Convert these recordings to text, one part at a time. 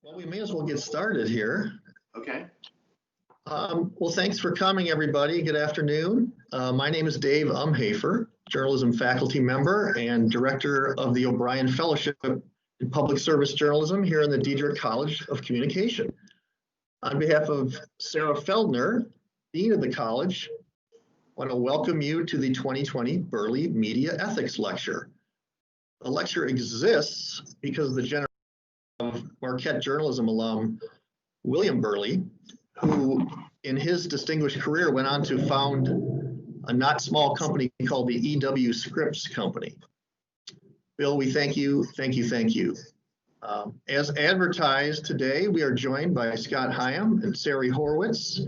Well, we may as well get started here. Okay. Well, thanks for coming, everybody. Good afternoon. My name is Dave Umhafer, journalism faculty member and director of the O'Brien Fellowship in Public Service Journalism here in the Diedrich College of Communication. On behalf of Sarah Feldner, Dean of the College, I want to welcome you to the 2020 Burleigh Media Ethics Lecture. The lecture exists because the general of Marquette journalism alum, William Burleigh, who in his distinguished career went on to found a not small company called the EW Scripps Company. Bill, we thank you. As advertised today, we are joined by Scott Hyam and Sari Horowitz,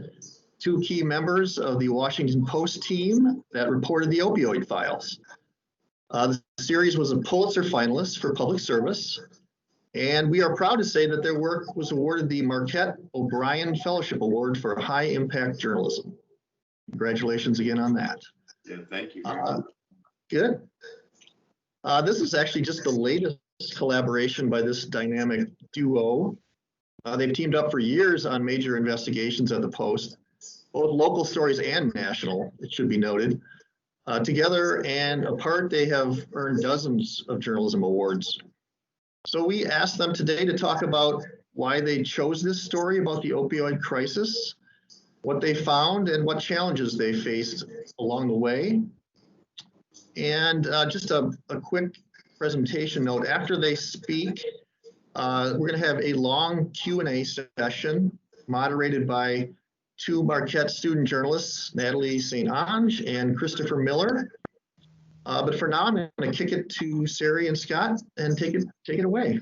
two key members of the Washington Post team that reported the opioid files. The series was a Pulitzer finalist for public service, and we are proud to say that their work was awarded the Marquette O'Brien Fellowship Award for High Impact Journalism. Congratulations again on that. Yeah, thank you very much. Good. This is actually just the latest collaboration by this dynamic duo. They've teamed up for years on major investigations at the Post, both local stories and national, it should be noted. Together and apart, they have earned dozens of journalism awards. So we asked them today to talk about why they chose this story about the opioid crisis, what they found, and what challenges they faced along the way. And just a quick presentation note, after they speak, we're going to have a long Q&A session moderated by two Marquette student journalists, Natalie St. Ange and Christopher Miller. But for now, I'm going to kick it to Sari and Scott and take it away.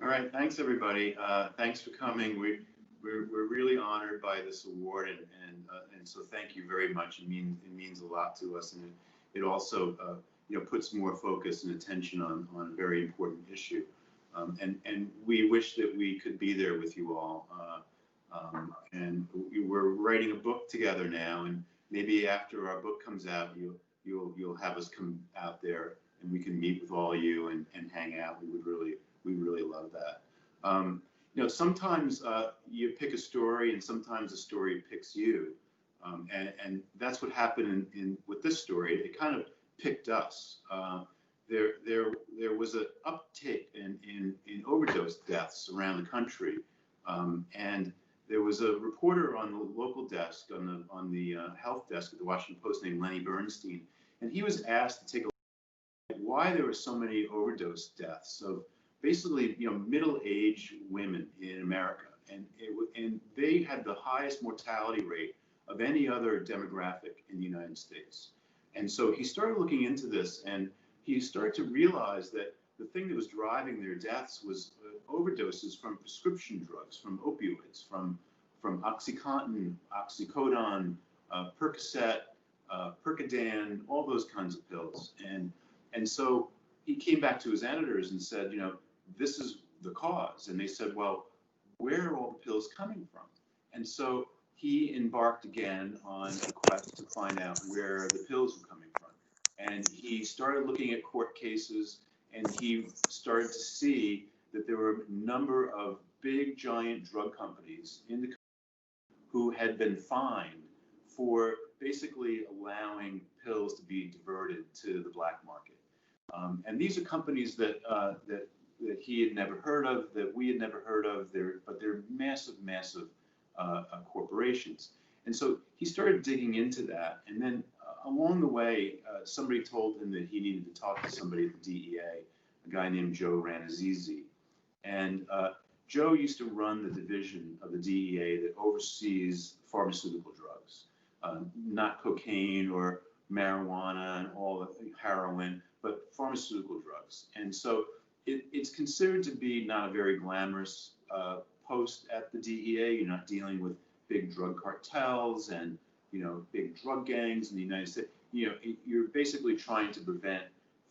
All right, thanks everybody. Thanks for coming. We're really honored by this award, and so thank you very much. It means a lot to us, and it also puts more focus and attention on a very important issue. And we wish that we could be there with you all. And we're writing a book together now, and maybe after our book comes out, you'll have us come out there and we can meet with all you and hang out. We really love that. Sometimes you pick a story and sometimes a story picks you. And that's what happened with this story. It kind of picked us. There was an uptick in overdose deaths around the country. And there was a reporter on the local desk, on the health desk at the Washington Post named Lenny Bernstein, and he was asked to take a look at why there were so many overdose deaths of basically, middle-aged women in America, and they had the highest mortality rate of any other demographic in the United States. And so he started looking into this, and he started to realize that the thing that was driving their deaths was overdoses from prescription drugs, from opioids, from OxyContin, oxycodone, Percocet, Percodan, all those kinds of pills. And so he came back to his editors and said, this is the cause. And they said, well, where are all the pills coming from? And so he embarked again on a quest to find out where the pills were coming from. And he started looking at court cases, and he started to see that there were a number of big, giant drug companies in the country who had been fined for basically allowing pills to be diverted to the black market. And these are companies that he had never heard of, that we had never heard of, but they're massive corporations. And so he started digging into that. And then along the way, somebody told him that he needed to talk to somebody at the DEA, a guy named Joe Ranazizi. And Joe used to run the division of the DEA that oversees pharmaceutical drugs, not cocaine or marijuana and all the heroin, but pharmaceutical drugs. And so it's considered to be not a very glamorous post at the DEA. You're not dealing with big drug cartels and big drug gangs in the United States. You're basically trying to prevent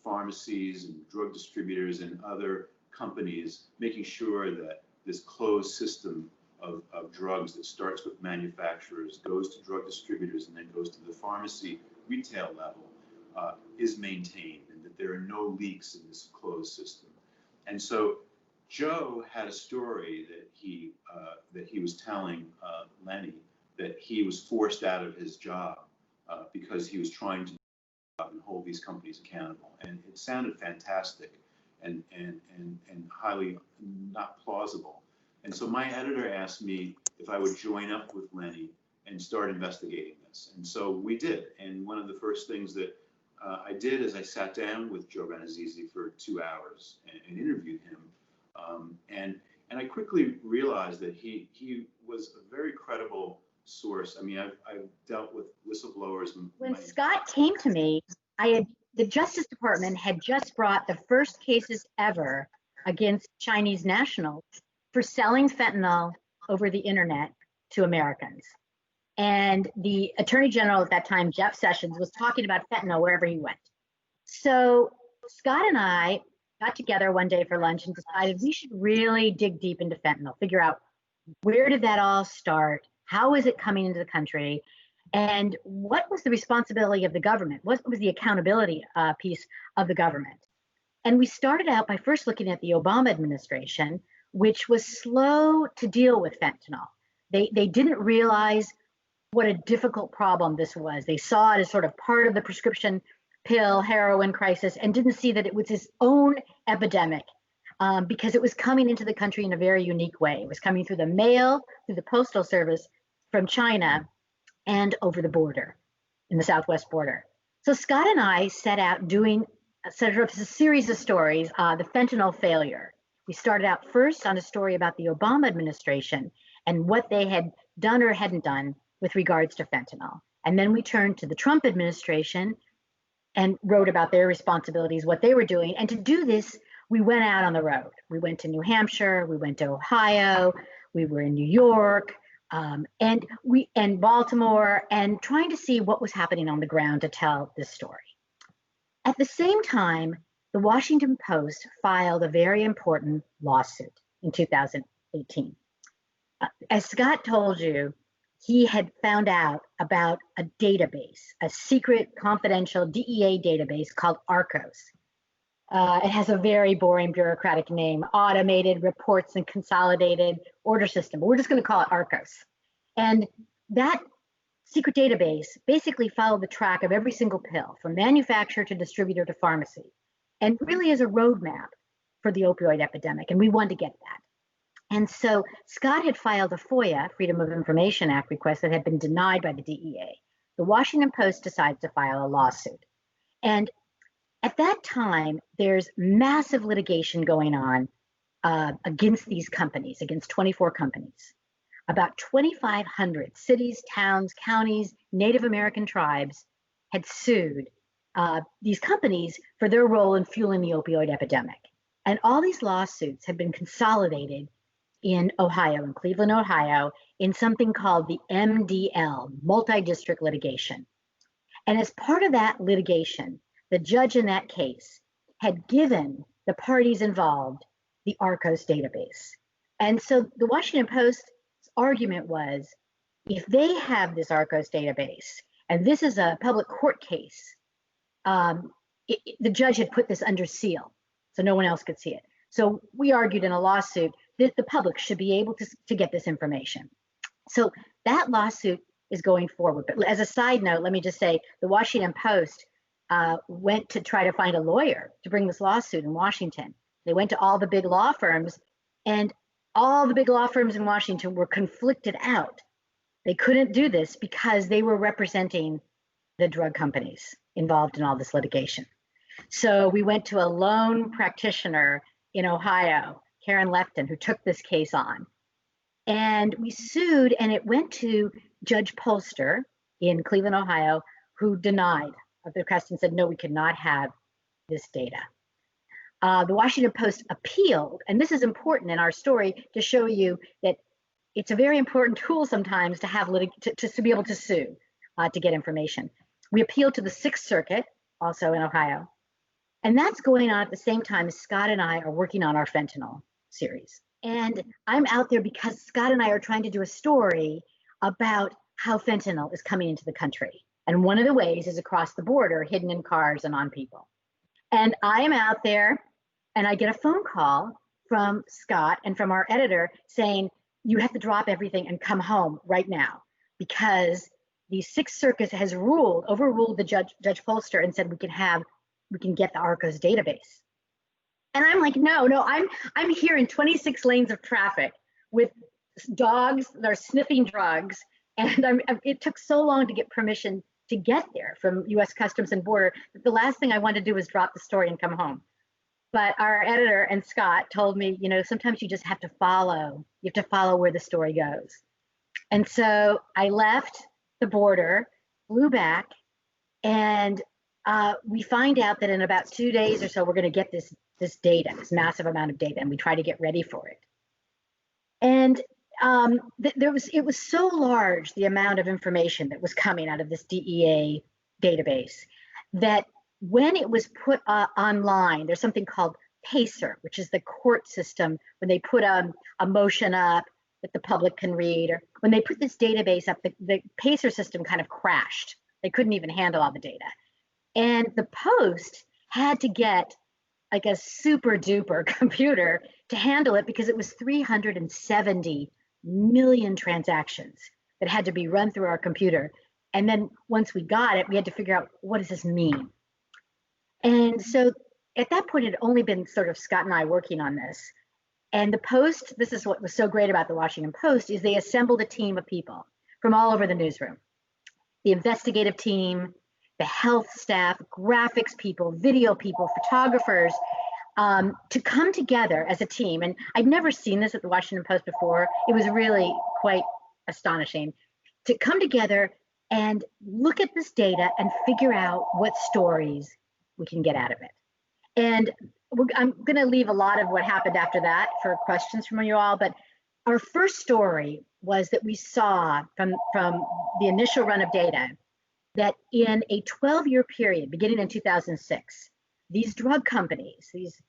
pharmacies and drug distributors and other companies making sure that this closed system of drugs that starts with manufacturers, goes to drug distributors, and then goes to the pharmacy retail level is maintained, and that there are no leaks in this closed system. And so Joe had a story that he was telling Lenny, that he was forced out of his job because he was trying to and hold these companies accountable. And it sounded fantastic and highly not plausible. And so my editor asked me if I would join up with Lenny and start investigating this. And so we did. And one of the first things that I did is I sat down with Joe Benazizi for 2 hours and interviewed him. And I quickly realized that he was a very credible source. I mean, I've dealt with whistleblowers. When Scott came to me, the Justice Department had just brought the first cases ever against Chinese nationals for selling fentanyl over the internet to Americans. And the Attorney General at that time, Jeff Sessions, was talking about fentanyl wherever he went. So Scott and I got together one day for lunch and decided we should really dig deep into fentanyl, figure out where did that all start? How is it coming into the country? And what was the responsibility of the government? What was the accountability piece of the government? And we started out by first looking at the Obama administration, which was slow to deal with fentanyl. They didn't realize what a difficult problem this was. They saw it as sort of part of the prescription pill heroin crisis and didn't see that it was its own epidemic because it was coming into the country in a very unique way. It was coming through the mail, through the postal service from China and over the border in the southwest border. So Scott and I set out doing sort of a series of stories, the fentanyl failure. We started out first on a story about the Obama administration and what they had done or hadn't done with regards to fentanyl. And then we turned to the Trump administration and wrote about their responsibilities, what they were doing. And to do this, we went out on the road. We went to New Hampshire, we went to Ohio, we were in New York, and Baltimore, and trying to see what was happening on the ground to tell this story. At the same time, the Washington Post filed a very important lawsuit in 2018. As Scott told you, he had found out about a database, a secret confidential DEA database called ARCOS. It has a very boring bureaucratic name, Automated Reports and Consolidated Order System. We're just going to call it ARCOS. And that secret database basically followed the track of every single pill from manufacturer to distributor to pharmacy, and really is a roadmap for the opioid epidemic. And we wanted to get that. And so Scott had filed a FOIA, Freedom of Information Act request that had been denied by the DEA. The Washington Post decided to file a lawsuit. And at that time, there's massive litigation going on against these companies, against 24 companies. About 2,500 cities, towns, counties, Native American tribes had sued these companies for their role in fueling the opioid epidemic. And all these lawsuits have been consolidated in Ohio, in Cleveland, Ohio, in something called the MDL, multi-district litigation. And as part of that litigation, the judge in that case had given the parties involved the ARCOS database. And so the Washington Post's argument was, if they have this ARCOS database, and this is a public court case, the judge had put this under seal, so no one else could see it. So we argued in a lawsuit that the public should be able to get this information. So that lawsuit is going forward. But as a side note, let me just say the Washington Post went to try to find a lawyer to bring this lawsuit in Washington. They went to all the big law firms, and all the big law firms in Washington were conflicted out. They couldn't do this because they were representing the drug companies involved in all this litigation. So we went to a lone practitioner in Ohio, Karen Lefton, who took this case on. And we sued, and it went to Judge Polster in Cleveland, Ohio, who denied the request and said, no, we could not have this data. The Washington Post appealed, and this is important in our story to show you that it's a very important tool sometimes to have to be able to sue, to get information. We appealed to the Sixth Circuit, also in Ohio. And that's going on at the same time as Scott and I are working on our fentanyl series. And I'm out there because Scott and I are trying to do a story about how fentanyl is coming into the country. And one of the ways is across the border, hidden in cars and on people. And I am out there, and I get a phone call from Scott and from our editor saying, you have to drop everything and come home right now, because the Sixth Circuit has overruled the Judge Polster and said we can get the ARCOS database. And I'm like, no, I'm here in 26 lanes of traffic with dogs that are sniffing drugs. And it took so long to get permission to get there from US Customs and Border that the last thing I wanted to do was drop the story and come home. But our editor and Scott told me, sometimes you just have to follow. You have to follow where the story goes. And so I left the border, flew back, and we find out that in about 2 days or so, we're going to get this data, this massive amount of data, and we try to get ready for it. And it was so large, the amount of information that was coming out of this DEA database, that when it was put online, there's something called PACER, which is the court system, when they put a motion up that the public can read, or when they put this database up, the PACER system kind of crashed. They couldn't even handle all the data. And the Post had to get like a super duper computer to handle it, because it was 370 million transactions that had to be run through our computer. And then once we got it, we had to figure out, what does this mean? And so at that point, it had only been sort of Scott and I working on this. And the Post, this is what was so great about the Washington Post, is they assembled a team of people from all over the newsroom. The investigative team, the health staff, graphics people, video people, photographers, to come together as a team. And I'd never seen this at the Washington Post before. It was really quite astonishing to come together and look at this data and figure out what stories we can get out of it. And I'm going to leave a lot of what happened after that for questions from you all. But our first story was that we saw from the initial run of data that in a 12-year period, beginning in 2006, these drug companies, these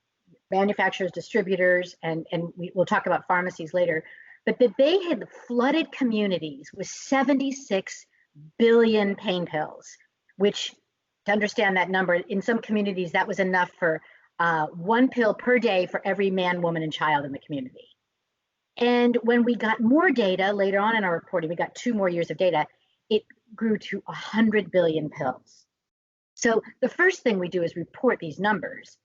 manufacturers, distributors, and we'll talk about pharmacies later, but that they had flooded communities with 76 billion pain pills, which, to understand that number, in some communities, that was enough for 1 pill per day for every man, woman, and child in the community. And when we got more data later on in our reporting, we got 2 more years of data, it grew to 100 billion pills. So the first thing we do is report these numbers.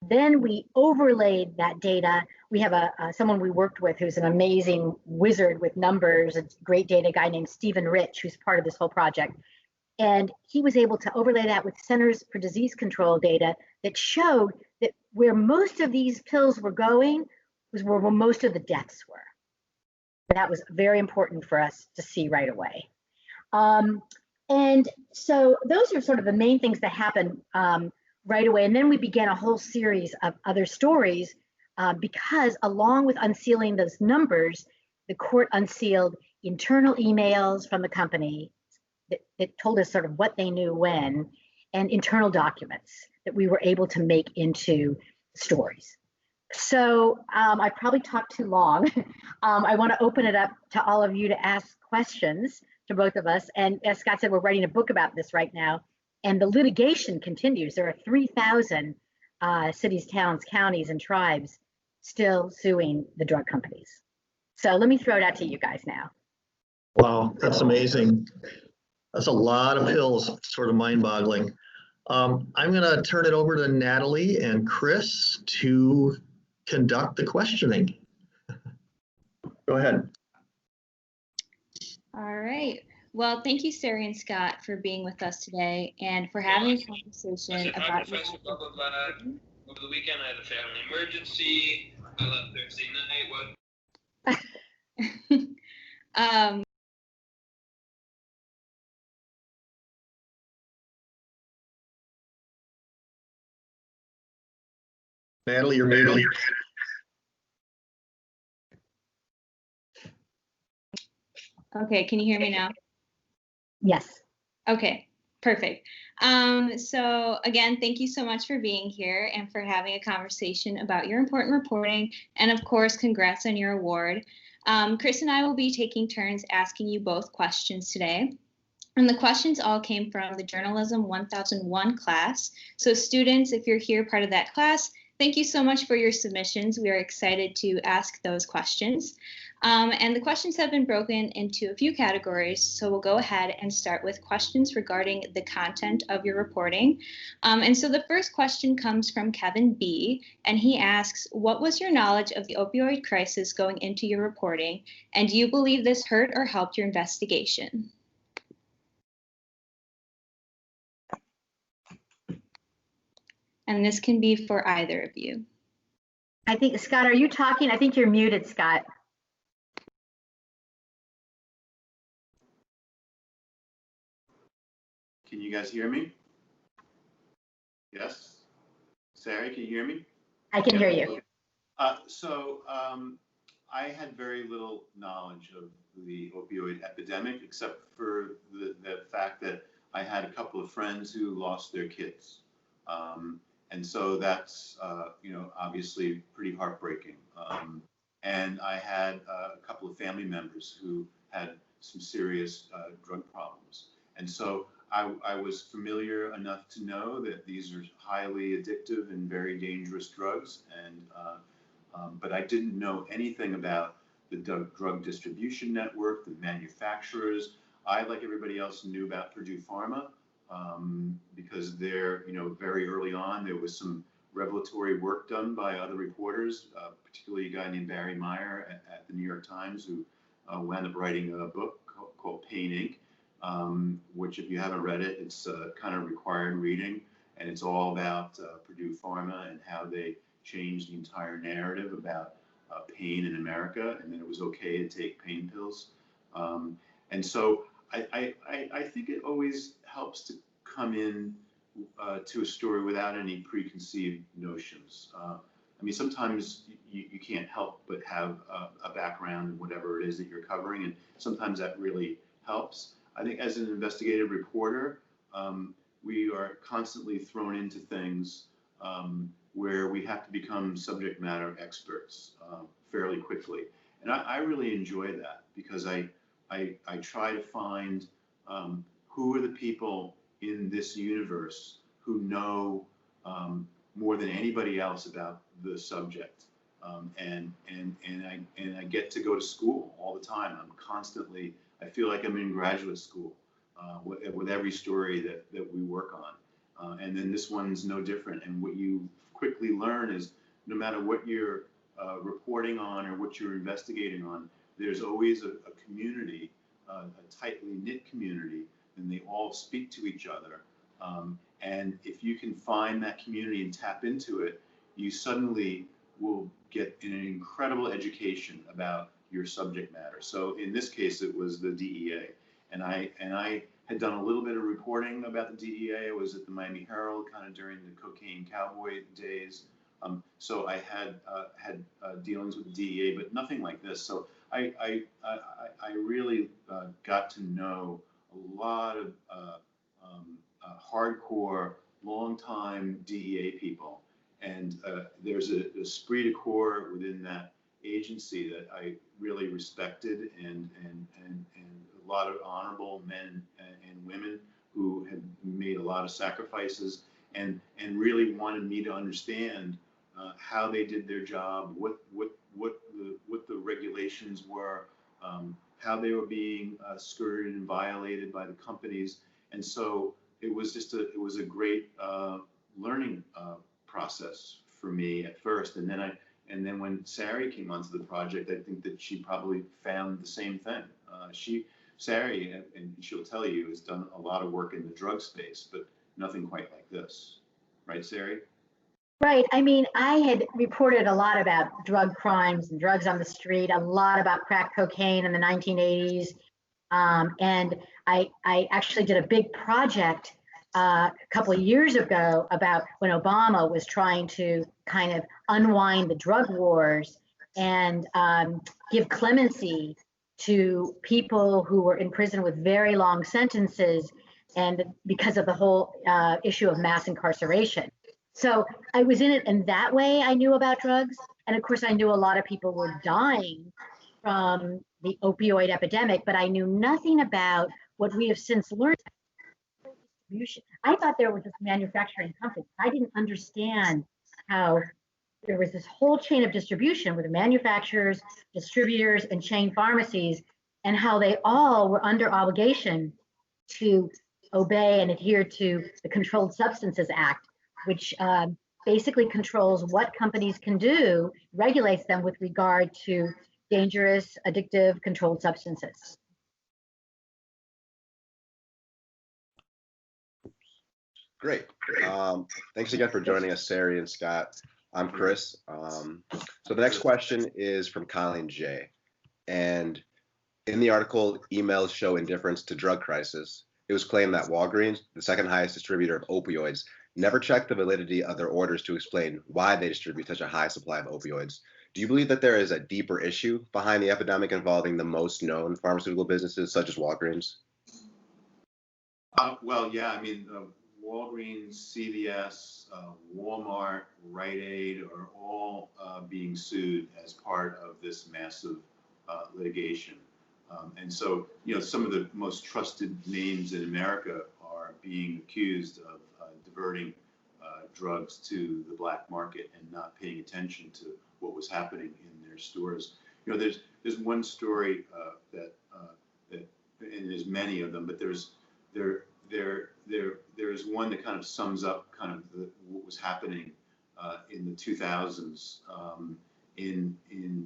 Then we overlaid that data. We have someone we worked with who's an amazing wizard with numbers, a great data guy named Stephen Rich, who's part of this whole project. And he was able to overlay that with Centers for Disease Control data that showed that where most of these pills were going was where most of the deaths were. That was very important for us to see right away. And so those are sort of the main things that happened right away. And then we began a whole series of other stories because along with unsealing those numbers, the court unsealed internal emails from the company that told us sort of what they knew when, and internal documents that we were able to make into stories. So I probably talked too long. I want to open it up to all of you to ask questions to both of us. And as Scott said, we're writing a book about this right now. And the litigation continues. There are 3,000 cities, towns, counties, and tribes still suing the drug companies. So let me throw it out to you guys now. Wow, that's amazing. That's a lot of pills, sort of mind-boggling. I'm going to turn it over to Natalie and Chris to conduct the questioning. Go ahead. All right. Well, thank you, Sarah and Scott, for being with us today and for having a conversation about. Professor, blah, blah, blah. Over the weekend, I had a family emergency. I left Thursday night. Natalie, you're muted. Okay, can you hear me now? Yes. Okay, perfect. So again, thank you so much for being here and for having a conversation about your important reporting. And of course, congrats on your award. Chris and I will be taking turns asking you both questions today. And the questions all came from the Journalism 1001 class. So students, if you're here part of that class, Thank you so much for your submissions. We are excited to ask those questions. And the questions have been broken into a few categories. So we'll go ahead and start with questions regarding the content of your reporting. And so the first question comes from Kevin B. And he asks, what was your knowledge of the opioid crisis going into your reporting? And do you believe this hurt or helped your investigation? And this can be for either of you. I think, Scott, are you talking? I think you're muted, Scott. Can you guys hear me? Yes? Sarah, can you hear me? I can hear you. I had very little knowledge of the opioid epidemic, except for the fact that I had a couple of friends who lost their kids. And so that's, obviously pretty heartbreaking. And I had a couple of family members who had some serious drug problems. And so I was familiar enough to know that these are highly addictive and very dangerous drugs. But I didn't know anything about the drug distribution network, the manufacturers. I, like everybody else, knew about Purdue Pharma because there, very early on, there was some revelatory work done by other reporters, particularly a guy named Barry Meyer at the New York Times, who wound up writing a book called Pain Inc., which, if you haven't read it, it's kind of required reading, and it's all about Purdue Pharma and how they changed the entire narrative about pain in America, and that it was okay to take pain pills. And so I think it always helps to come in to a story without any preconceived notions. I mean, sometimes you can't help but have a background in whatever it is that you're covering, and sometimes that really helps. I think as an investigative reporter, we are constantly thrown into things where we have to become subject matter experts fairly quickly. And I really enjoy that because I try to find who are the people in this universe who know more than anybody else about the subject. And I get to go to school all the time. I feel like I'm in graduate school with every story that we work on. And then this one's no different. And what you quickly learn is no matter what you're reporting on or what you're investigating on, there's always a community, a tightly knit community, and they all speak to each other. And if you can find that community and tap into it, you suddenly will get an incredible education about your subject matter. So in this case, it was the DEA. And I had done a little bit of reporting about the DEA. I was at the Miami Herald kind of during the cocaine cowboy days. So I had dealings with the DEA, but nothing like this. So I really got to know a lot of hardcore, long-time DEA people. And there's a esprit de corps within that agency that I really respected, and a lot of honorable men and women who had made a lot of sacrifices and really wanted me to understand how they did their job, what the regulations were, how they were being skirted and violated by the companies. And so it was a great learning process for me at first. And then when Sari came onto the project, I think that she probably found the same thing. Sari, and she'll tell you, has done a lot of work in the drug space, but nothing quite like this. Right, Sari? Right. I mean, I had reported a lot about drug crimes and drugs on the street, a lot about crack cocaine in the 1980s. And I actually did a big project a couple of years ago about when Obama was trying to kind of unwind the drug wars and give clemency to people who were in prison with very long sentences, and because of the whole issue of mass incarceration. So I was in it in that way. I knew about drugs. And of course, I knew a lot of people were dying from the opioid epidemic, but I knew nothing about what we have since learned. I thought there were just manufacturing companies. I didn't understand how there was this whole chain of distribution with manufacturers, distributors, and chain pharmacies, and how they all were under obligation to obey and adhere to the Controlled Substances Act, which basically controls what companies can do, regulates them with regard to dangerous, addictive, controlled substances. Great. Thanks again for joining us, Sari and Scott. I'm Chris. So the next question is from Colleen J. And in the article, emails show indifference to drug crisis. It was claimed that Walgreens, the second highest distributor of opioids, never checked the validity of their orders to explain why they distribute such a high supply of opioids. Do you believe that there is a deeper issue behind the epidemic involving the most known pharmaceutical businesses such as Walgreens? Well, yeah, I mean, Walgreens, CVS, Walmart, Rite Aid are all being sued as part of this massive litigation. And so, you know, some of the most trusted names in America are being accused of diverting drugs to the black market and not paying attention to what was happening in their stores. You know, there's one story that and there's many of them, but there's one that kind of sums up kind of what was happening in the 2000s in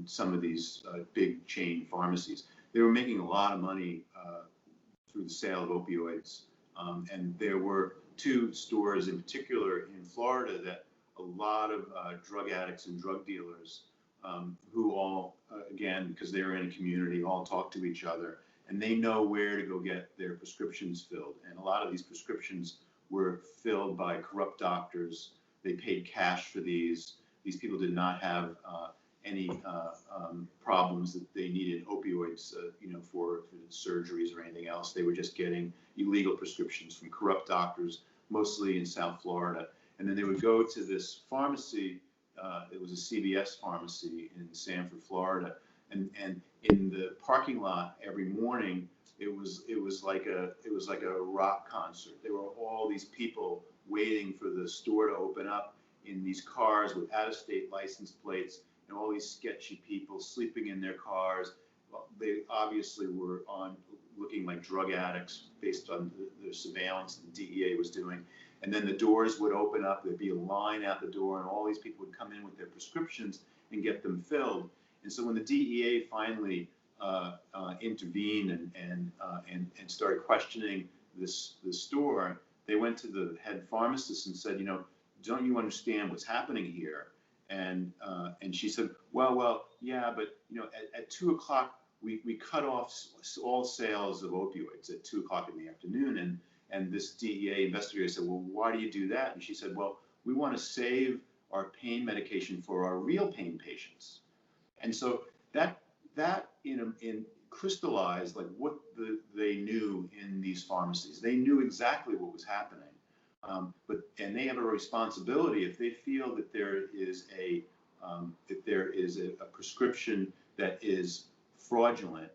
some of these big chain pharmacies. They were making a lot of money through the sale of opioids, and there were two stores in particular in Florida that a lot of drug addicts and drug dealers who all, again, because they were in a community, all talk to each other, and they know where to go get their prescriptions filled. And a lot of these prescriptions were filled by corrupt doctors. They paid cash for these. These people did not have any problems that they needed opioids, you know, for surgeries or anything else. They were just getting illegal prescriptions from corrupt doctors, mostly in South Florida. And then they would go to this pharmacy. It was a CVS pharmacy in Sanford, Florida, and in the parking lot every morning, it was like a rock concert. There were all these people waiting for the store to open up in these cars with out-of-state license plates, and all these sketchy people sleeping in their cars. Well, they obviously were looking like drug addicts based on the surveillance the DEA was doing. And then the doors would open up, there'd be a line out the door, and all these people would come in with their prescriptions and get them filled. And so when the DEA finally intervened and started questioning this store, they went to the head pharmacist and said, you know, don't you understand what's happening here? And she said, well, yeah, but you know, at 2 o'clock we cut off all sales of opioids at 2 o'clock in the afternoon. And this DEA investigator said, well, why do you do that? And she said, well, we want to save our pain medication for our real pain patients. And so that in crystallized like what they knew in these pharmacies. They knew exactly what was happening. And they have a responsibility if they feel that there is a prescription that is fraudulent,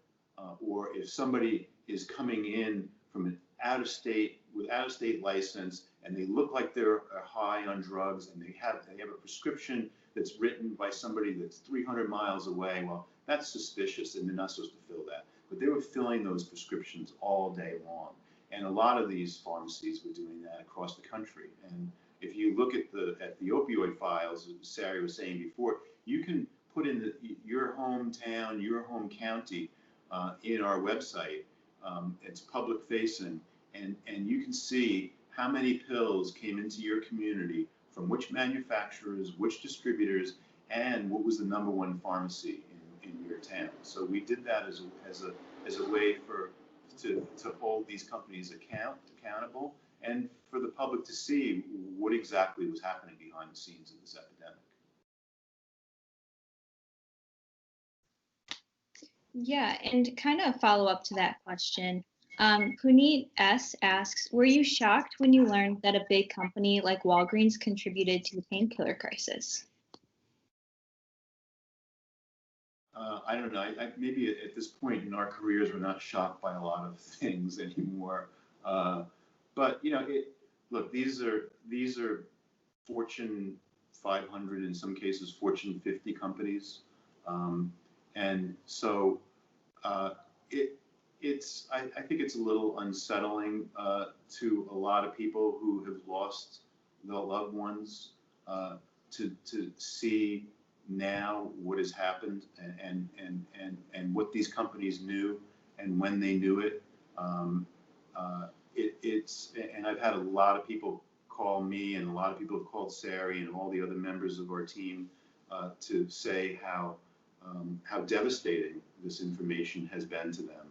or if somebody is coming in from an out-of-state license and they look like they're high on drugs and they have a prescription that's written by somebody that's 300 miles away, well, that's suspicious and they're not supposed to fill that. But they were filling those prescriptions all day long. And a lot of these pharmacies were doing that across the country. And if you look at the opioid files, as Sari was saying before, you can put in your hometown, your home county in our website. It's public facing, and you can see how many pills came into your community from which manufacturers, which distributors, and what was the #1 pharmacy in your town. So we did that as a way to hold these companies accountable and for the public to see what exactly was happening behind the scenes of this epidemic. Yeah, and kind of follow up to that question. Puneet S. asks, were you shocked when you learned that a big company like Walgreens contributed to the painkiller crisis? I don't know. Maybe at this point in our careers, we're not shocked by a lot of things anymore. But you know, look, these are Fortune 500, in some cases, Fortune 50 companies. And so I think it's a little unsettling to a lot of people who have lost their loved ones to see now what has happened and what these companies knew and when they knew it. And I've had a lot of people call me, and a lot of people have called Sari and all the other members of our team to say how devastating this information has been to them.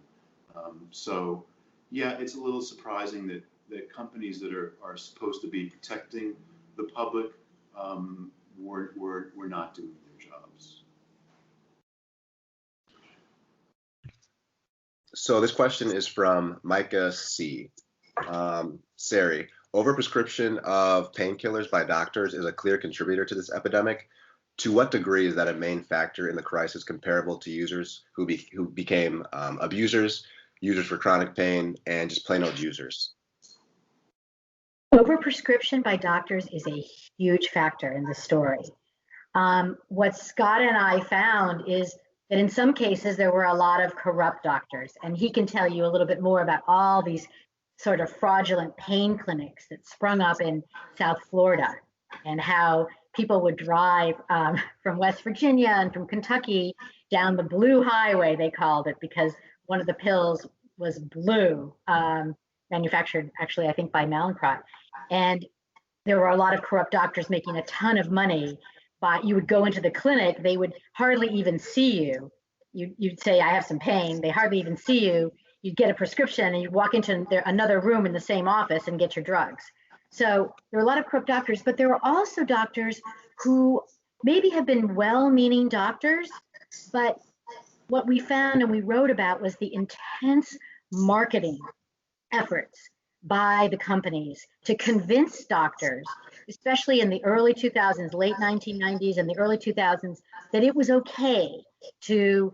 So yeah, it's a little surprising that companies that are supposed to be protecting the public were not doing their jobs. So this question is from Micah C. Sari, overprescription of painkillers by doctors is a clear contributor to this epidemic. To what degree is that a main factor in the crisis comparable to users who became abusers, users for chronic pain, and just plain old users? Overprescription by doctors is a huge factor in the story. What Scott and I found is that in some cases there were a lot of corrupt doctors, and he can tell you a little bit more about all these sort of fraudulent pain clinics that sprung up in South Florida, and how people would drive from West Virginia and from Kentucky down the blue highway, they called it, because one of the pills was blue, manufactured actually, I think, by Mallinckrodt. And there were a lot of corrupt doctors making a ton of money. But you would go into the clinic, they would hardly even see you. You'd say, I have some pain. They hardly even see you. You'd get a prescription and you'd walk into another room in the same office and get your drugs. So there are a lot of corrupt doctors, but there are also doctors who maybe have been well-meaning doctors, but what we found and we wrote about was the intense marketing efforts by the companies to convince doctors, especially in the early 2000s, late 1990s and the early 2000s, that it was okay to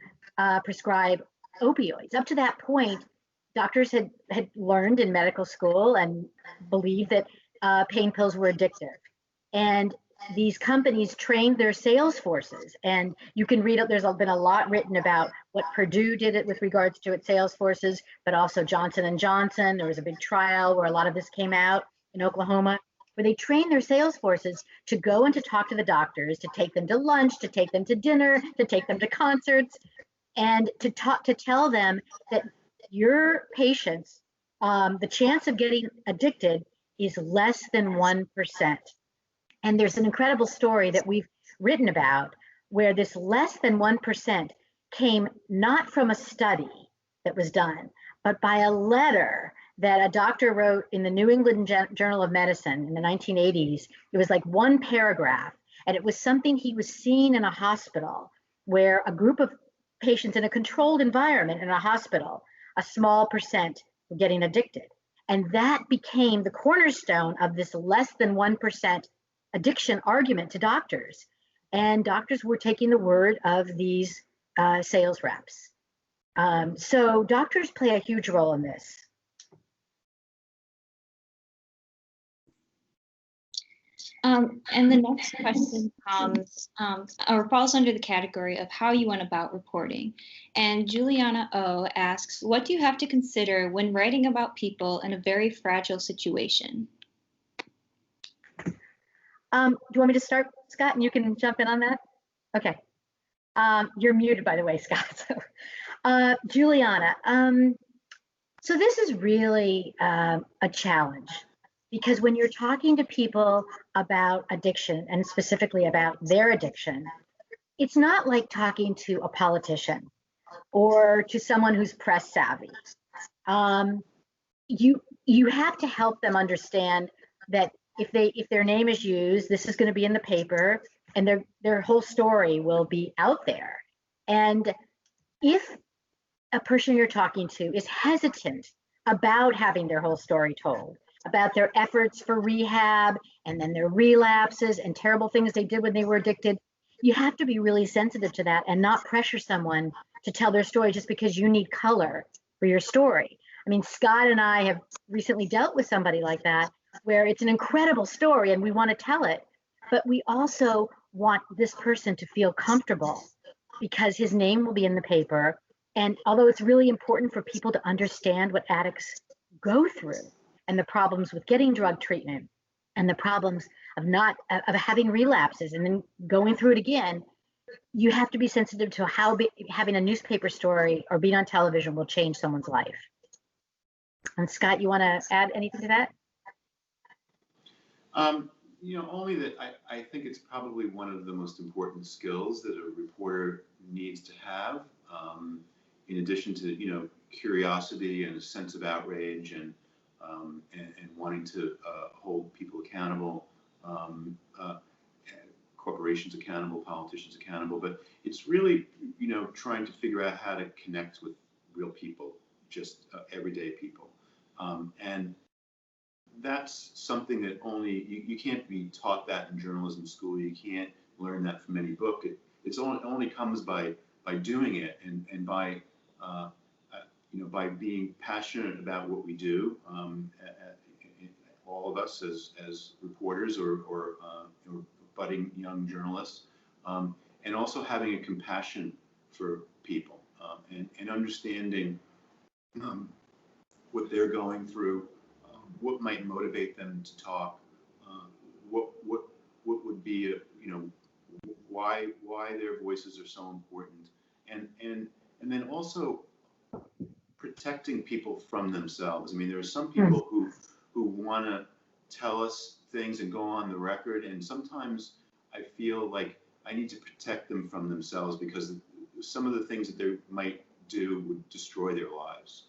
prescribe opioids. Up to that point, doctors had learned in medical school and believed that pain pills were addictive. And these companies trained their sales forces. And you can read it, there's been a lot written about what Purdue did it with regards to its sales forces, but also Johnson & Johnson. There was a big trial where a lot of this came out in Oklahoma, where they trained their sales forces to go and to talk to the doctors, to take them to lunch, to take them to dinner, to take them to concerts, and to tell them that your patients, the chance of getting addicted is less than 1%. And there's an incredible story that we've written about where this less than 1% came not from a study that was done, but by a letter that a doctor wrote in the New England Journal of Medicine in the 1980s. It was like one paragraph, and it was something he was seeing in a hospital where a group of patients in a controlled environment in a hospital, a small percent were getting addicted. And that became the cornerstone of this less than 1% addiction argument to doctors. And doctors were taking the word of these sales reps. So doctors play a huge role in this. And the next question comes or falls under the category of how you went about reporting. And Juliana O asks, what do you have to consider when writing about people in a very fragile situation? Do you want me to start, Scott, and you can jump in on that? Okay. You're muted, by the way, Scott. So, Juliana, so this is really a challenge, because when you're talking to people about addiction, and specifically about their addiction, it's not like talking to a politician or to someone who's press savvy. You have to help them understand that if their name is used, this is going to be in the paper, and their whole story will be out there. And if a person you're talking to is hesitant about having their whole story told, about their efforts for rehab, and then their relapses and terrible things they did when they were addicted, you have to be really sensitive to that and not pressure someone to tell their story just because you need color for your story. I mean, Scott and I have recently dealt with somebody like that, where it's an incredible story and we want to tell it, but we also want this person to feel comfortable because his name will be in the paper. And although it's really important for people to understand what addicts go through and the problems with getting drug treatment and the problems of having relapses and then going through it again, you have to be sensitive to how having a newspaper story or being on television will change someone's life. And Scott, you want to add anything to that? Only that I think it's probably one of the most important skills that a reporter needs to have, in addition to, curiosity and a sense of outrage and wanting to hold people accountable, corporations accountable, politicians accountable. But it's really, trying to figure out how to connect with real people, just everyday people. And that's something that only you can't be taught that in journalism school. You can't learn that from any book. It only comes by doing it and by by being passionate about what we do. All of us as reporters or budding young journalists, and also having a compassion for people, and understanding what they're going through. What might motivate them to talk? What would be why their voices are so important, and then also protecting people from themselves. I mean, there are some people who want to tell us things and go on the record, and sometimes I feel like I need to protect them from themselves because some of the things that they might do would destroy their lives.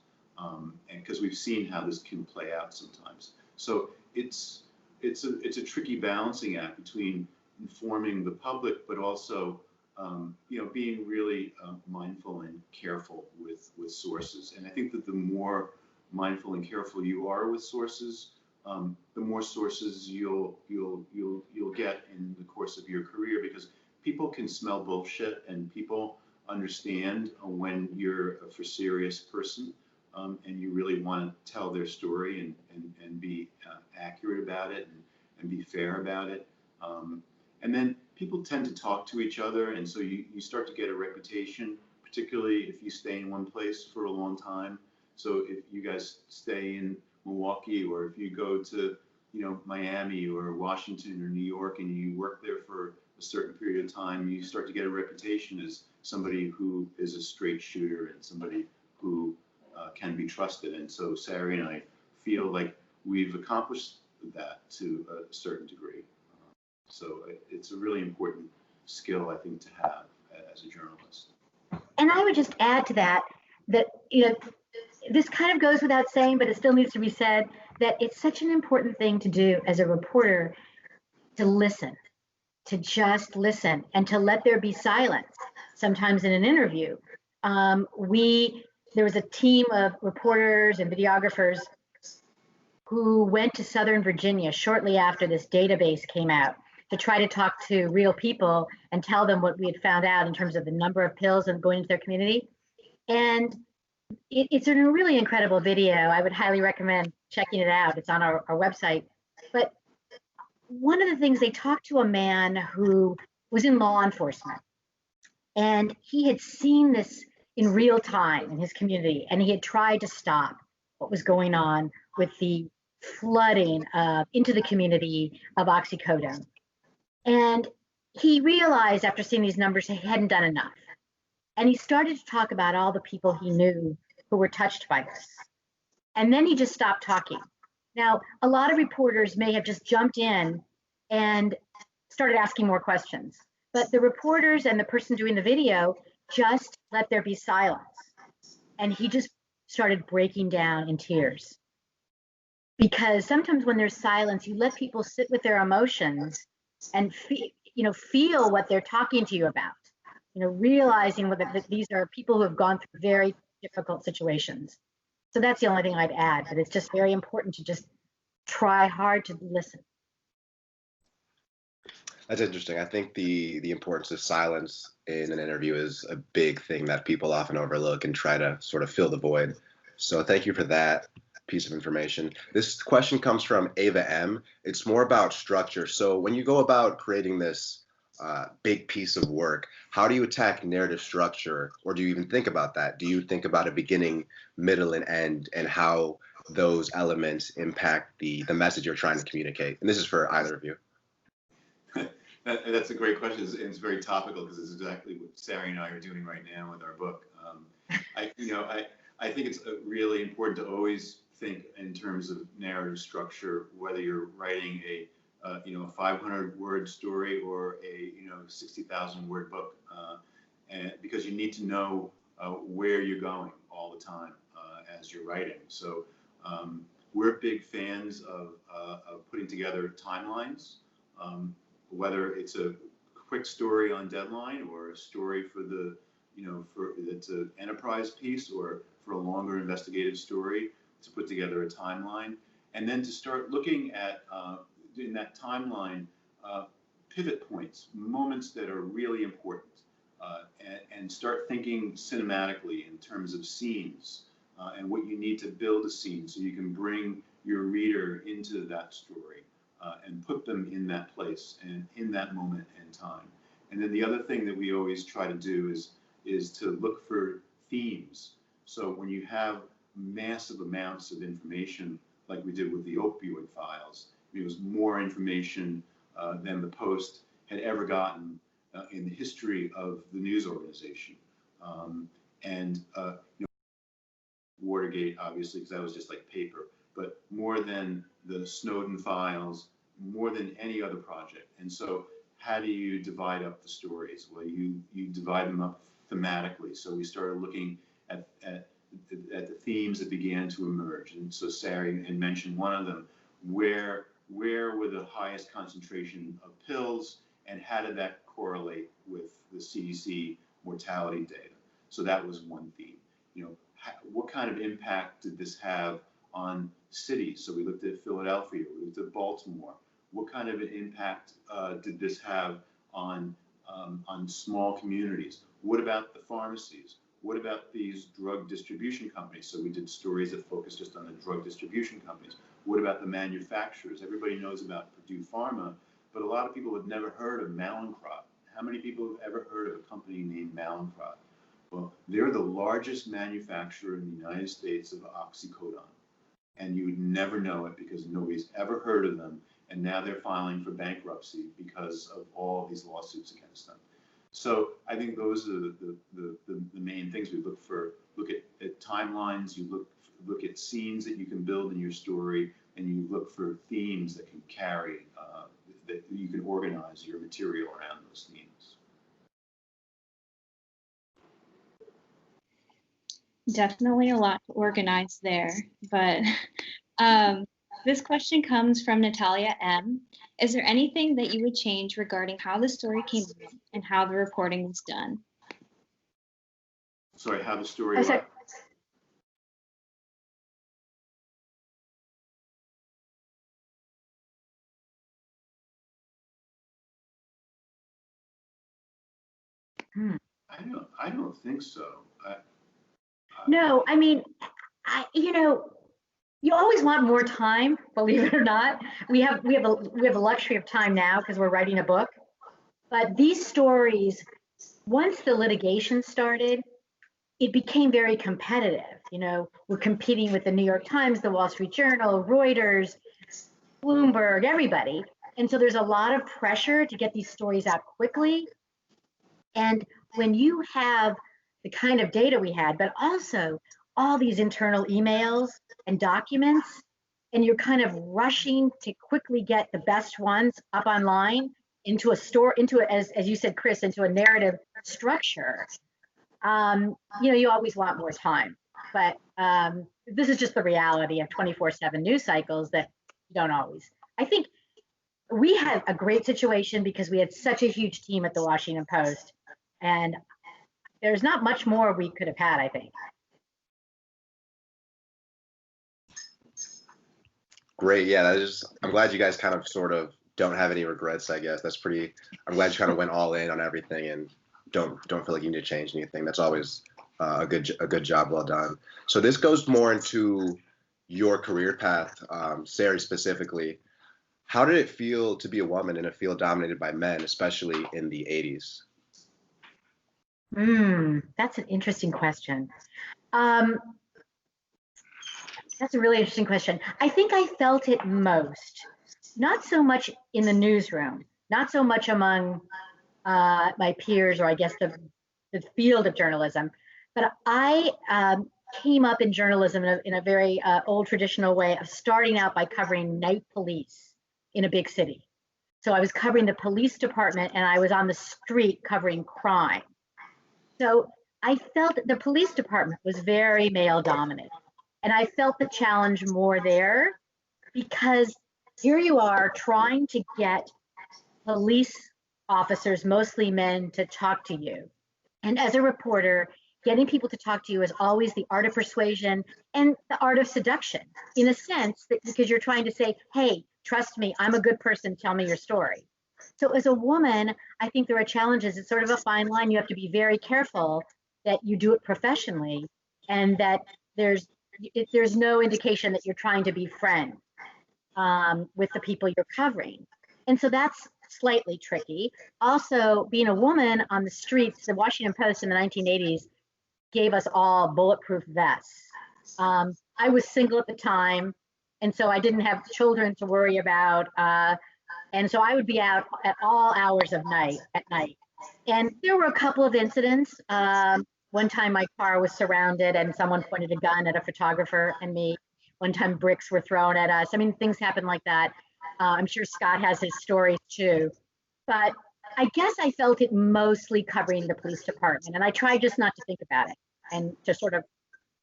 And because we've seen how this can play out sometimes, so it's a tricky balancing act between informing the public, but also being really mindful and careful with sources. And I think that the more mindful and careful you are with sources, the more sources you'll get in the course of your career, because people can smell bullshit and people understand when you're a for serious person. And you really want to tell their story and be accurate about it and be fair about it. And then people tend to talk to each other, and so you start to get a reputation, particularly if you stay in one place for a long time. So if you guys stay in Milwaukee, or if you go to Miami or Washington or New York and you work there for a certain period of time, you start to get a reputation as somebody who is a straight shooter and somebody who can be trusted. And so Sari and I feel like we've accomplished that to a certain degree. So it's a really important skill, I think, to have as a journalist. And I would just add to that this kind of goes without saying, but it still needs to be said, that it's such an important thing to do as a reporter, to listen, to just listen, and to let there be silence. Sometimes in an interview, there was a team of reporters and videographers who went to Southern Virginia shortly after this database came out to try to talk to real people and tell them what we had found out in terms of the number of pills and going into their community. And it's a really incredible video. I would highly recommend checking it out. It's on our website. But one of the things, they talked to a man who was in law enforcement, and he had seen this in real time in his community, and he had tried to stop what was going on with the flooding into the community of oxycodone. And he realized after seeing these numbers he hadn't done enough. And he started to talk about all the people he knew who were touched by this. And then he just stopped talking. Now, a lot of reporters may have just jumped in and started asking more questions, but the reporters and the person doing the video just let there be silence. And he just started breaking down in tears. Because sometimes when there's silence, you let people sit with their emotions and feel what they're talking to you about. Realizing that these are people who have gone through very difficult situations. So that's the only thing I'd add, but it's just very important to just try hard to listen. That's interesting. I think the importance of silence in an interview is a big thing that people often overlook and try to sort of fill the void. So thank you for that. piece of information. This question comes from Ava M. It's more about structure. So when you go about creating this big piece of work, how do you attack narrative structure, or do you even think about that? Do you think about a beginning, middle, and end, and how those elements impact the message you're trying to communicate? And this is for either of you. That's a great question. It's very topical because it's exactly what Sari and I are doing right now with our book. I think it's really important to always think in terms of narrative structure, whether you're writing a 500-word story or a 60,000-word book, and because you need to know where you're going all the time as you're writing. So we're big fans of putting together timelines, whether it's a quick story on deadline or a story for the it's an enterprise piece, or for a longer investigative story, to put together a timeline, and then to start looking at in that timeline pivot points, moments that are really important, and start thinking cinematically in terms of scenes and what you need to build a scene so you can bring your reader into that story and put them in that place and in that moment in time. And then the other thing that we always try to do is to look for themes. So when you have massive amounts of information, like we did with the opioid files, it was more information than the Post had ever gotten in the history of the news organization. Watergate, obviously, because that was just like paper, but more than the Snowden files, more than any other project. And so how do you divide up the stories? Well, you divide them up thematically. So we started looking at the themes that began to emerge. And so Sari had mentioned one of them. Where were the highest concentration of pills, and how did that correlate with the CDC mortality data? So that was one theme. What kind of impact did this have on cities? So we looked at Philadelphia, we looked at Baltimore. What kind of an impact did this have on small communities? What about the pharmacies? What about these drug distribution companies? So we did stories that focused just on the drug distribution companies. What about the manufacturers? Everybody knows about Purdue Pharma, but a lot of people have never heard of Mallinckrodt. How many people have ever heard of a company named Mallinckrodt? Well, they're the largest manufacturer in the United States of oxycodone. And you would never know it because nobody's ever heard of them. And now they're filing for bankruptcy because of all of these lawsuits against them. So I think those are the main things we look for. Look at timelines, you look at scenes that you can build in your story, and you look for themes that can carry, that you can organize your material around those themes. Definitely a lot to organize there, but this question comes from Natalia M. Is there anything that you would change regarding how the story came out and how the reporting was done? Sorry, how the story was. I don't think so. No, I mean, you always want more time, believe it or not. We have a luxury of time now because we're writing a book. But these stories, once the litigation started, it became very competitive. We're competing with the New York Times, the Wall Street Journal, Reuters, Bloomberg, everybody. And so there's a lot of pressure to get these stories out quickly. And when you have the kind of data we had, but also all these internal emails and documents, and you're kind of rushing to quickly get the best ones up online into as you said, Chris, into a narrative structure, you always want more time. But this is just the reality of 24/7 news cycles that you don't always. I think we had a great situation because we had such a huge team at the Washington Post, and there's not much more we could have had, I think. Great. Yeah, I'm glad you guys kind of sort of don't have any regrets, I guess. I'm glad you kind of went all in on everything and don't feel like you need to change anything. That's always a good job, well done. So this goes more into your career path, Sari specifically, how did it feel to be a woman in a field dominated by men, especially in the 80s? That's an interesting question. Um, that's a really interesting question. I think I felt it most, not so much in the newsroom, not so much among my peers, or I guess the field of journalism, but I came up in journalism in a very old traditional way of starting out by covering night police in a big city. So I was covering the police department and I was on the street covering crime. So I felt the police department was very male dominated. And I felt the challenge more there because here you are trying to get police officers, mostly men, to talk to you. And as a reporter, getting people to talk to you is always the art of persuasion and the art of seduction, in a sense, that because you're trying to say, hey, trust me, I'm a good person, tell me your story. So as a woman, I think there are challenges. It's sort of a fine line. You have to be very careful that you do it professionally and that there's no indication that you're trying to be friends with the people you're covering. And so that's slightly tricky. Also, being a woman on the streets, the Washington Post in the 1980s gave us all bulletproof vests. I was single at the time, and so I didn't have children to worry about. And so I would be out at all hours of at night. And there were a couple of incidents. One time my car was surrounded and someone pointed a gun at a photographer and me. One time bricks were thrown at us. I mean, things happen like that. I'm sure Scott has his stories too. But I guess I felt it mostly covering the police department. And I tried just not to think about it and just sort of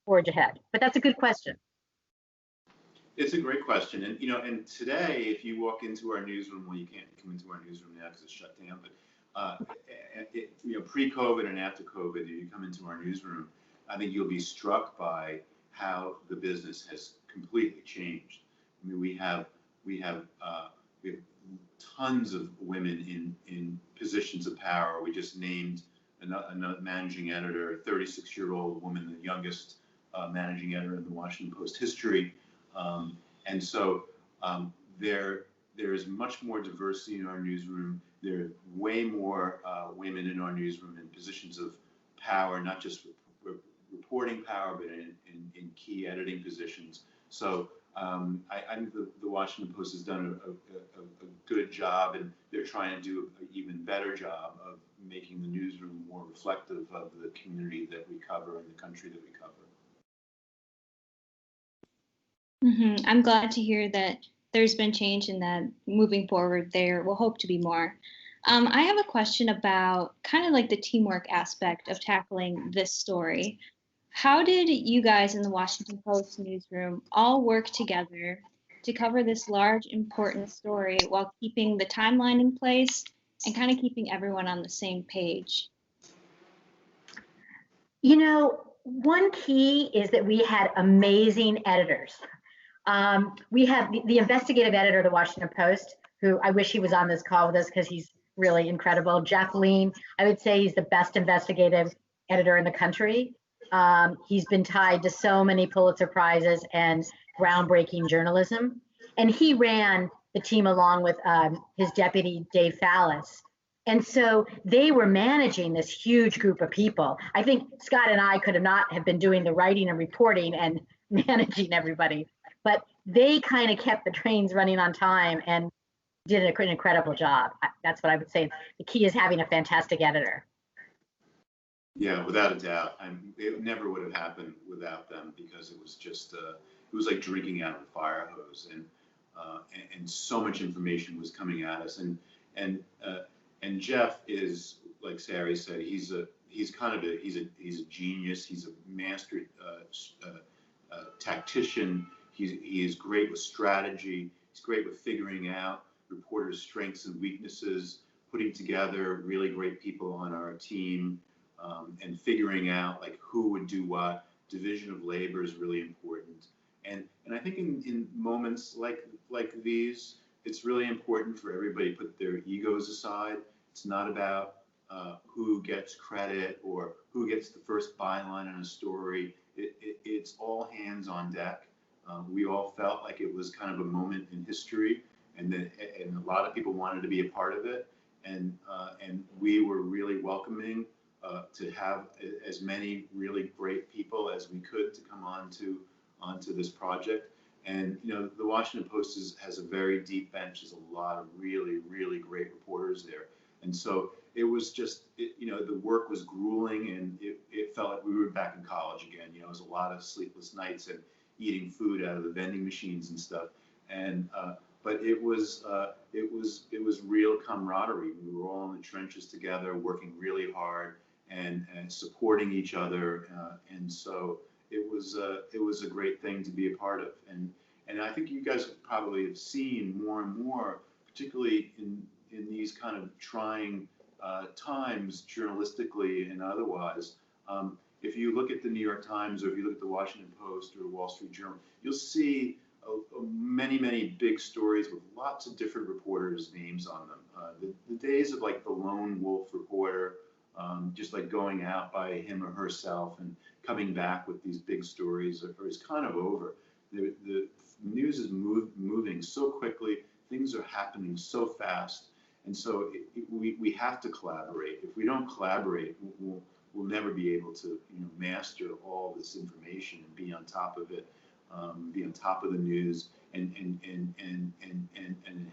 forge ahead. But that's a good question. It's a great question. And, you know, and today, if you walk into our newsroom, well, you can't come into our newsroom now because it's shut down, but, you know, pre-COVID and after COVID, if you come into our newsroom, I think you'll be struck by how the business has completely changed. I mean, we have tons of women in positions of power. We just named another managing editor, a 36-year-old woman, the youngest managing editor in the Washington Post history. And so there is much more diversity in our newsroom. There are way more women in our newsroom in positions of power, not just reporting power, but in key editing positions. So I think the Washington Post has done a good job, and they're trying to do an even better job of making the newsroom more reflective of the community that we cover and the country that we cover. I'm glad to hear that there's been change in that. Moving forward, there will hope to be more. I have a question about kind of like the teamwork aspect of tackling this story. How did you guys in the Washington Post newsroom all work together to cover this large, important story while keeping the timeline in place and kind of keeping everyone on the same page? You know, one key is that we had amazing editors. We have the investigative editor of the Washington Post, who I wish he was on this call with us because he's really incredible. Jeff Lean, I would say he's the best investigative editor in the country. He's been tied to so many Pulitzer Prizes and groundbreaking journalism. And he ran the team along with his deputy, Dave Fallis. And so they were managing this huge group of people. I think Scott and I could not have been doing the writing and reporting and managing everybody, but they kind of kept the trains running on time and did an incredible job. That's what I would say. The key is having a fantastic editor. Yeah, without a doubt. It never would have happened without them, because it was just it was like drinking out of a fire hose, and so much information was coming at us. And Jeff is, like Sari said, he's a genius. He's a master tactician. He is great with strategy. He's great with figuring out reporters' strengths and weaknesses, putting together really great people on our team, and figuring out like who would do what. Division of labor is really important. And I think in moments like these, it's really important for everybody to put their egos aside. It's not about who gets credit or who gets the first byline in a story. It's all hands on deck. We all felt like it was kind of a moment in history, and a lot of people wanted to be a part of it, and we were really welcoming to have as many really great people as we could to come onto this project. And the Washington Post has a very deep bench. There's a lot of really, really great reporters there, and so it was just, the work was grueling, and it felt like we were back in college again. It was a lot of sleepless nights and eating food out of the vending machines and stuff. And but it was real camaraderie. We were all in the trenches together, working really hard and supporting each other. And so it was a great thing to be a part of. And I think you guys probably have seen more and more, particularly in these kind of trying times, journalistically and otherwise. If you look at the New York Times, or if you look at the Washington Post or the Wall Street Journal, you'll see many, many big stories with lots of different reporters' names on them. The days of like the lone wolf reporter, just like going out by him or herself and coming back with these big stories is kind of over. The news is moving so quickly, things are happening so fast, and so we have to collaborate. If we don't collaborate, we'll never be able to master all this information and be on top of it, be on top of the news and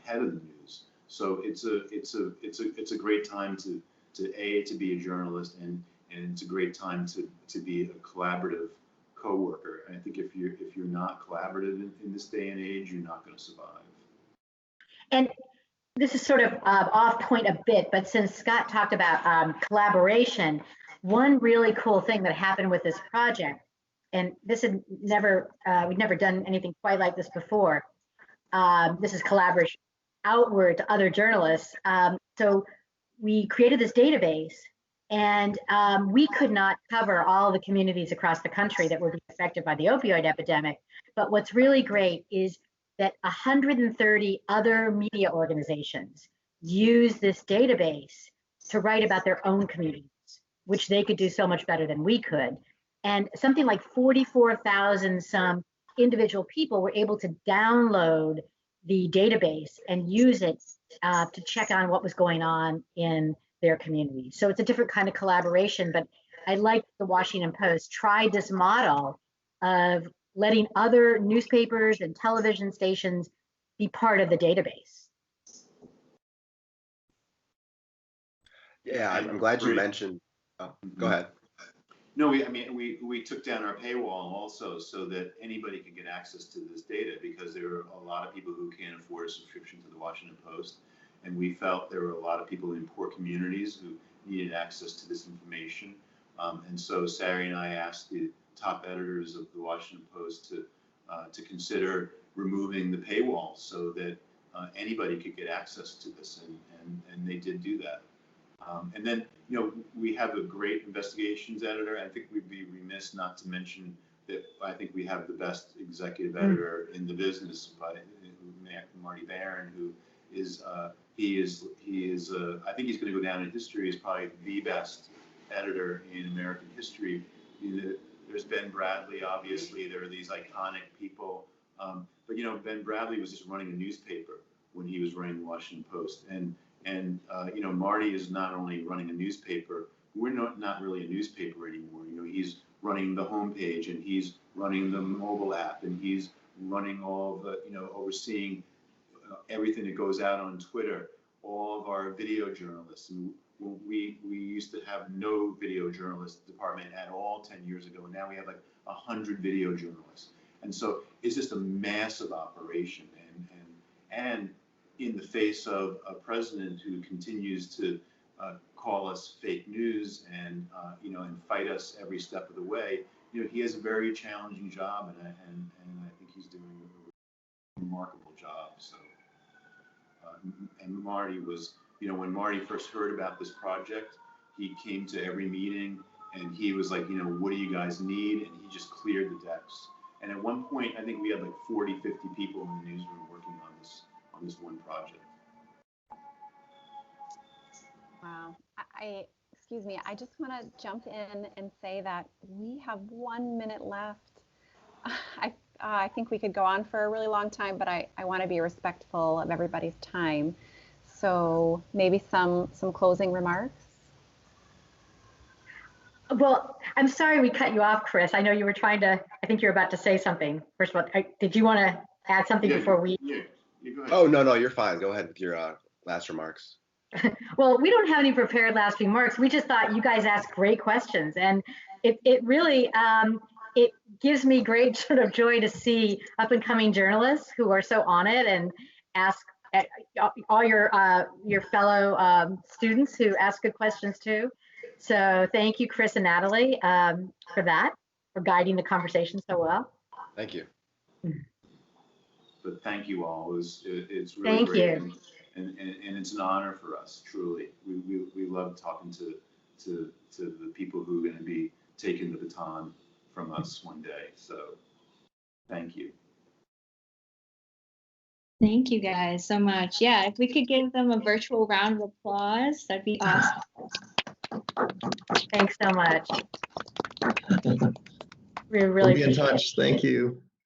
ahead of the news. So it's a great time to be a journalist, and it's a great time to be a collaborative co-worker. And I think if you're not collaborative in this day and age, you're not going to survive. And this is sort of off point a bit, but since Scott talked about collaboration, one really cool thing that happened with this project, and this had we'd never done anything quite like this before. This is collaboration outward to other journalists. So we created this database, and we could not cover all the communities across the country that were being affected by the opioid epidemic. But what's really great is that 130 other media organizations use this database to write about their own communities, which they could do so much better than we could. And something like 44,000 some individual people were able to download the database and use it to check on what was going on in their community. So it's a different kind of collaboration, but I like the Washington Post tried this model of letting other newspapers and television stations be part of the database. Yeah, I'm glad you mentioned. Oh, go ahead. No, we took down our paywall also so that anybody could get access to this data, because there are a lot of people who can't afford a subscription to the Washington Post, and we felt there were a lot of people in poor communities who needed access to this information. And so Sari and I asked the top editors of the Washington Post to consider removing the paywall so that anybody could get access to this, and they did do that. And then, we have a great investigations editor. I think we'd be remiss not to mention that I think we have the best executive editor in the business, by Marty Barron, who is I think he's going to go down in history as probably the best editor in American history. There's Ben Bradley, obviously. There are these iconic people, but Ben Bradley was just running a newspaper when he was running the Washington Post, and Marty is not only running a newspaper. We're not really a newspaper anymore. He's running the homepage, and he's running the mobile app, and he's running all the overseeing everything that goes out on Twitter. All of our video journalists. And we used to have no video journalist department at all 10 years ago, and now we have like 100 video journalists. And so it's just a massive operation, and in the face of a president who continues to call us fake news and fight us every step of the way, he has a very challenging job, and I think he's doing a remarkable job. So, and Marty was, when Marty first heard about this project, he came to every meeting, and he was like, what do you guys need? And he just cleared the decks. And at one point, I think we had like 40, 50 people in the newsroom working on this one project. Wow. Excuse me, I just want to jump in and say that we have 1 minute left. I think we could go on for a really long time, but I want to be respectful of everybody's time. So maybe some closing remarks. Well, I'm sorry we cut you off, Chris. I know you were trying to, I think you're about to say something. First of all, did you want to add something before we? Yeah, you go ahead. Oh, no, you're fine. Go ahead with your last remarks. Well, we don't have any prepared last remarks. We just thought you guys asked great questions, and it really it gives me great sort of joy to see up and coming journalists who are so on it and ask all your fellow students who ask good questions too. So thank you, Chris and Natalie, for that, for guiding the conversation so well. Thank you. But thank you all. It's really Thank great. you. And it's an honor for us, truly. We love talking to the people who are going to be taking the baton from us one day. So thank you. Thank you guys so much. Yeah, if we could give them a virtual round of applause, that'd be awesome. Thanks so much. We really We'll be in appreciate it. touch. Thank you.